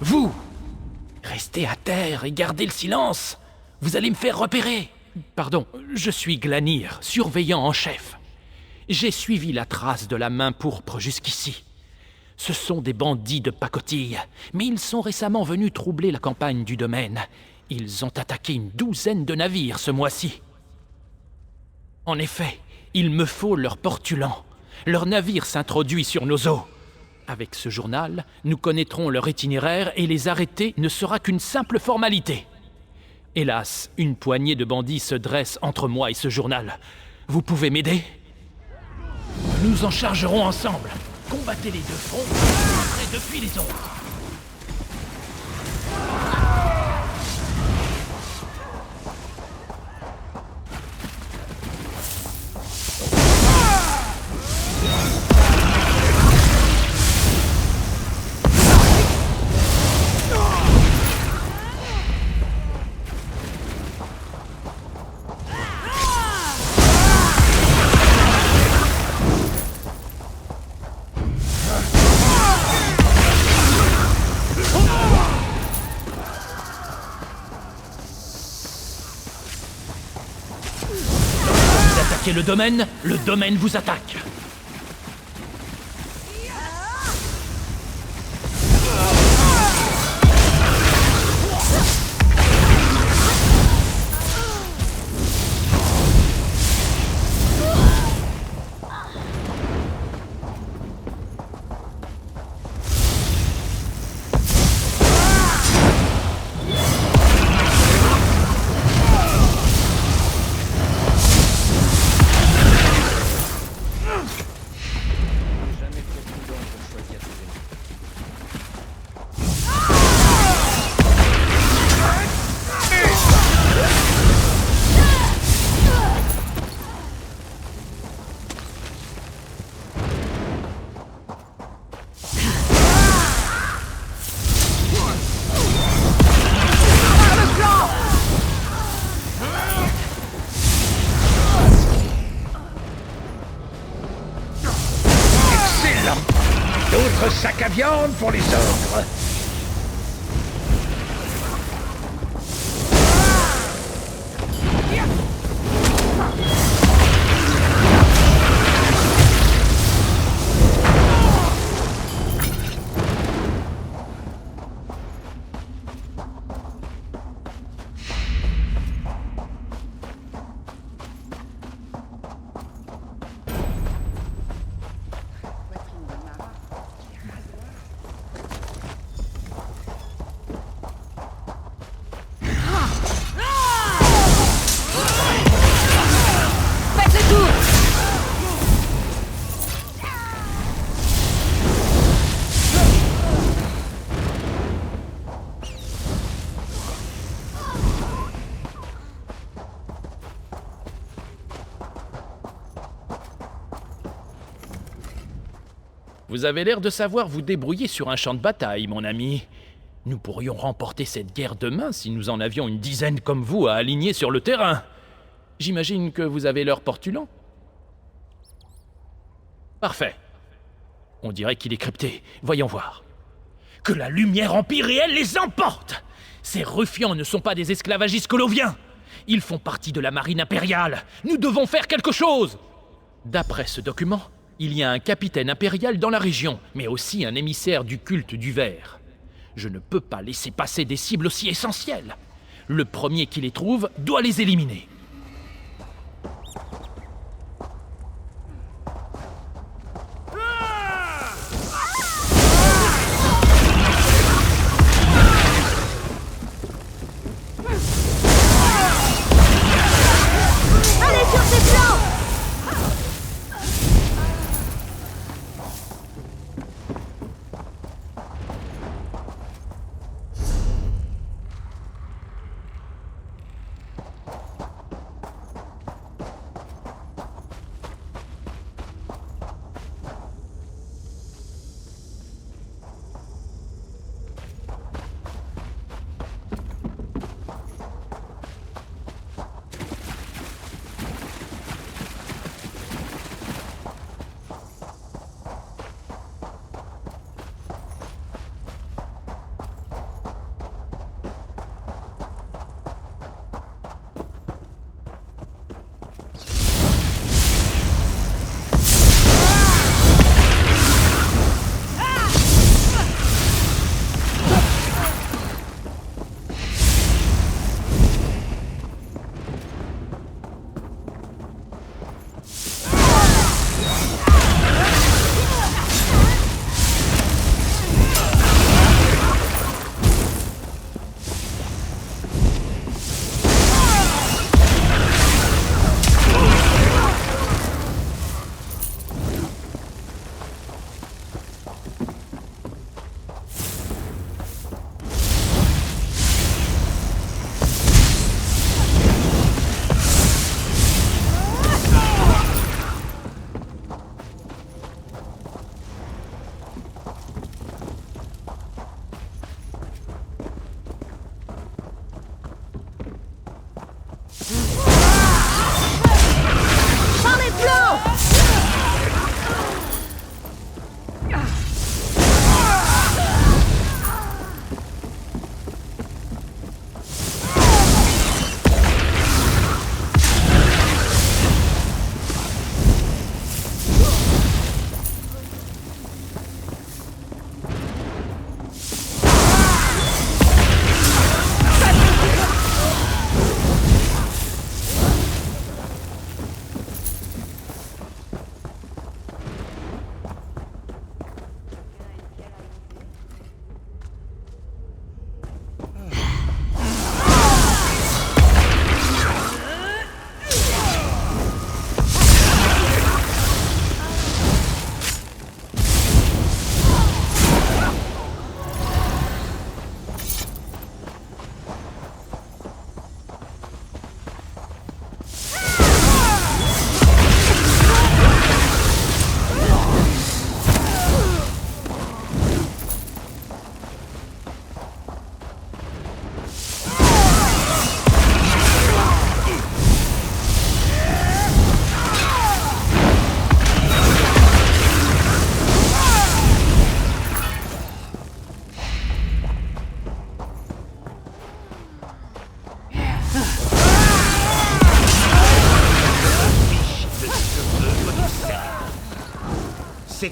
Vous! Restez à terre et gardez le silence. Vous allez me faire repérer. Pardon, je suis Glanir, surveillant en chef. J'ai suivi la trace de la main pourpre jusqu'ici. Ce sont des bandits de pacotille, mais ils sont récemment venus troubler la campagne du domaine. Ils ont attaqué une douzaine de navires ce mois-ci. En effet, il me faut leur portulan. Leur navire s'introduit sur nos eaux. Avec ce journal, nous connaîtrons leur itinéraire et les arrêter ne sera qu'une simple formalité. Hélas, une poignée de bandits se dresse entre moi et ce journal. Vous pouvez m'aider? Nous en chargerons ensemble. Combattez les deux fronts, après depuis les autres. Vous attaquez le domaine vous attaque. D'autres sacs à viande pour les ogres. Vous avez l'air de savoir vous débrouiller sur un champ de bataille, mon ami. Nous pourrions remporter cette guerre demain si nous en avions une dizaine comme vous à aligner sur le terrain. J'imagine que vous avez leur portulan? Parfait. On dirait qu'il est crypté. Voyons voir. Que la lumière empyréenne les emporte! Ces ruffians ne sont pas des esclavagistes coloviens. Ils font partie de la marine impériale. Nous devons faire quelque chose! D'après ce document, il y a un capitaine impérial dans la région, mais aussi un émissaire du culte du ver. Je ne peux pas laisser passer des cibles aussi essentielles. Le premier qui les trouve doit les éliminer. Allez sur ses flancs!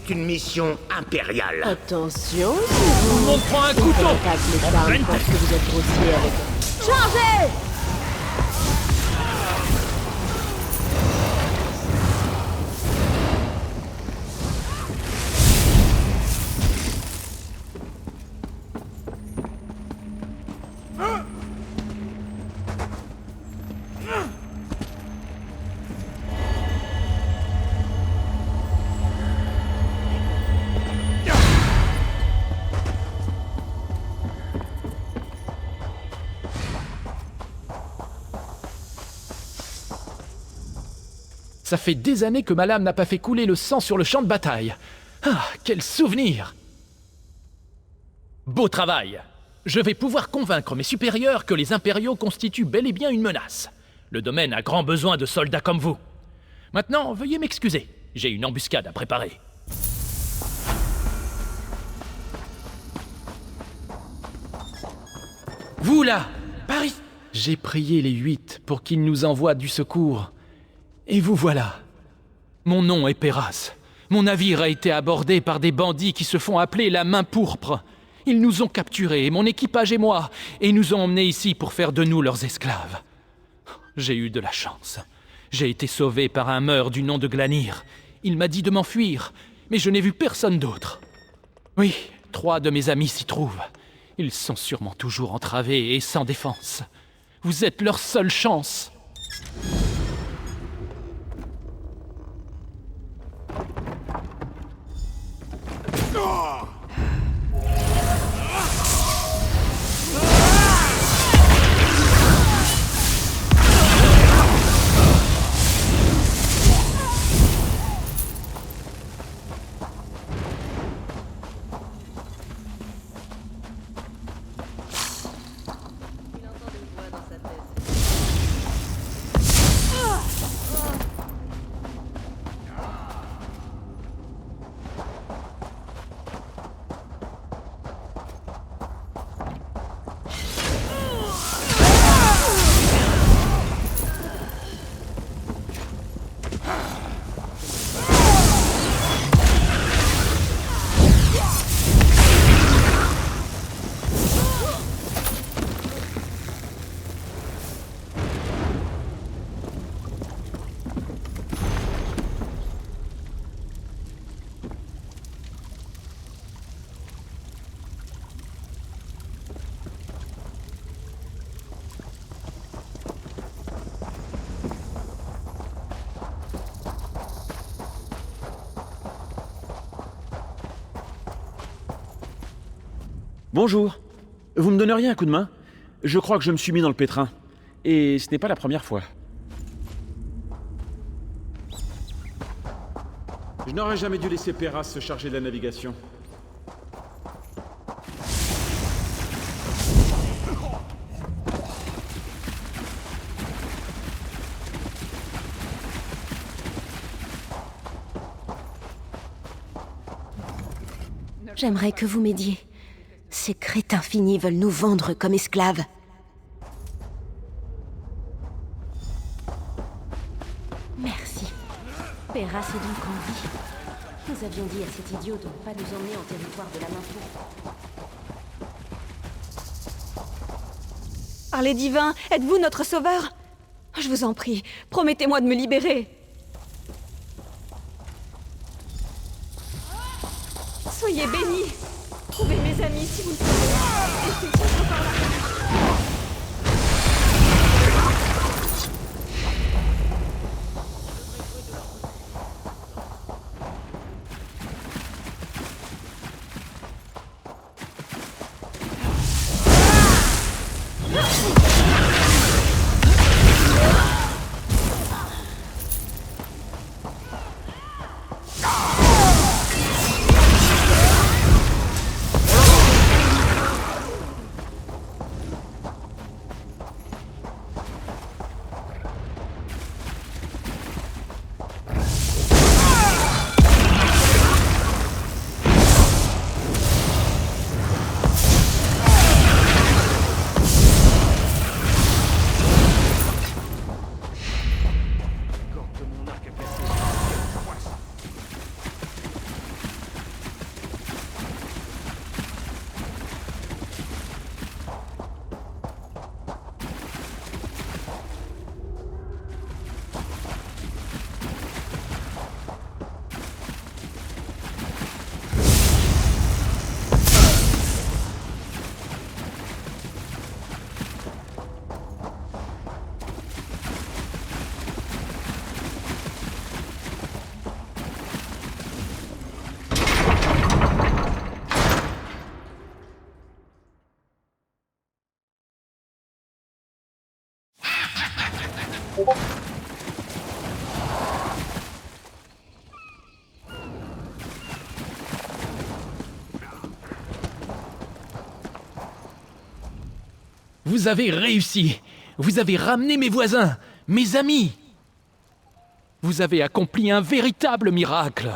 c'est une mission impériale. Attention, Tout le monde prend un couteau. attaque les charmes parce que vous êtes grossier avec... Changez! Ça fait des années que ma lame n'a pas fait couler le sang sur le champ de bataille. Ah, quel souvenir! Beau travail! Je vais pouvoir convaincre mes supérieurs que les impériaux constituent bel et bien une menace. Le domaine a grand besoin de soldats comme vous. Maintenant, veuillez m'excuser. J'ai une embuscade à préparer. Vous là, Paris! J'ai prié les 8 pour qu'ils nous envoient du secours. Et vous voilà. Mon nom est Péras. Mon navire a été abordé par des bandits qui se font appeler la Main Pourpre. Ils nous ont capturés, mon équipage et moi, et nous ont emmenés ici pour faire de nous leurs esclaves. J'ai eu de la chance. J'ai été sauvé par un meur du nom de Glanir. Il m'a dit de m'enfuir, mais je n'ai vu personne d'autre. Oui, 3 de mes amis s'y trouvent. Ils sont sûrement toujours entravés et sans défense. Vous êtes leur seule chance. Bonjour. Vous me donneriez un coup de main? Je crois que je me suis mis dans le pétrin. Et ce n'est pas la première fois. Je n'aurais jamais dû laisser Péras se charger de la navigation. J'aimerais que vous m'aidiez. Ces crétins finis veulent nous vendre comme esclaves. Merci. Péras est donc en vie. Nous avions dit à cet idiot de ne pas nous emmener en territoire de la Main Pourpre. Par les divins, êtes-vous notre sauveur? Je vous en prie, promettez-moi de me libérer. Soyez bénis. Trouvez mes amis si vous le pouvez. Et s'ils sont encore là. Vous avez réussi. Vous avez ramené mes voisins, mes amis. Vous avez accompli un véritable miracle.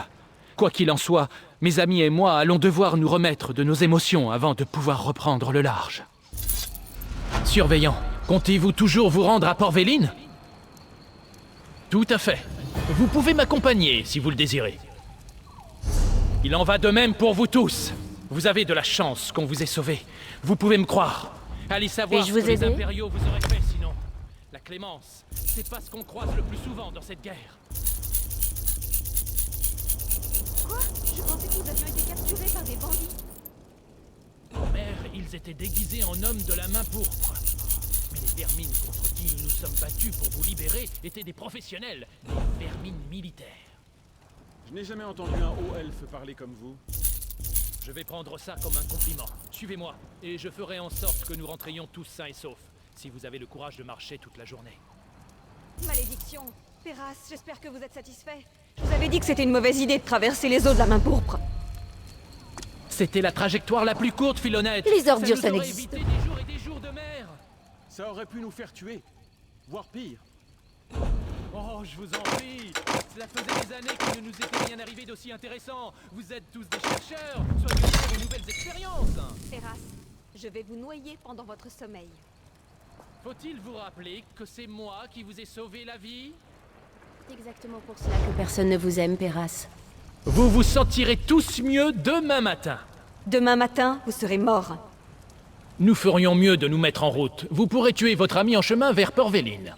Quoi qu'il en soit, mes amis et moi allons devoir nous remettre de nos émotions avant de pouvoir reprendre le large. Surveillant, comptez-vous toujours vous rendre à Port-Véline? Tout à fait. Vous pouvez m'accompagner si vous le désirez. Il en va de même pour vous tous. Vous avez de la chance qu'on vous ait sauvé. Vous pouvez me croire. Allez savoir Puis-je ce que vous les aider impériaux vous auraient fait sinon. La clémence, c'est pas ce qu'on croise le plus souvent dans cette guerre. Quoi? Je pensais que nous avions été capturés par des bandits. Mère, ils étaient déguisés en hommes de la main pourpre. Mais les vermines contre qui nous nous sommes battus pour vous libérer étaient des professionnels, des vermines militaires. Je n'ai jamais entendu un haut elfe parler comme vous. Je vais prendre ça comme un compliment. Suivez-moi, et je ferai en sorte que nous rentrions tous sains et saufs, si vous avez le courage de marcher toute la journée. Malédiction. Péras, j'espère que vous êtes satisfait. Je vous avais dit que c'était une mauvaise idée de traverser les eaux de la main pourpre. C'était la trajectoire la plus courte, Philonnette. Les ordures, ça ça nous aurait n'existe évité des jours et des jours de mer. Ça aurait pu nous faire tuer. Voire pire. Oh, je vous en prie. Cela faisait des années qu'il ne nous était rien arrivé d'aussi intéressant. Vous êtes tous des chercheurs. Soyez ouverts aux nouvelles expériences. Péras, je vais vous noyer pendant votre sommeil. Faut-il vous rappeler que c'est moi qui vous ai sauvé la vie? C'est exactement pour cela que personne ne vous aime, Péras. Vous vous sentirez tous mieux demain matin. Demain matin, vous serez morts. Nous ferions mieux de nous mettre en route. Vous pourrez tuer votre ami en chemin vers Port-Véline.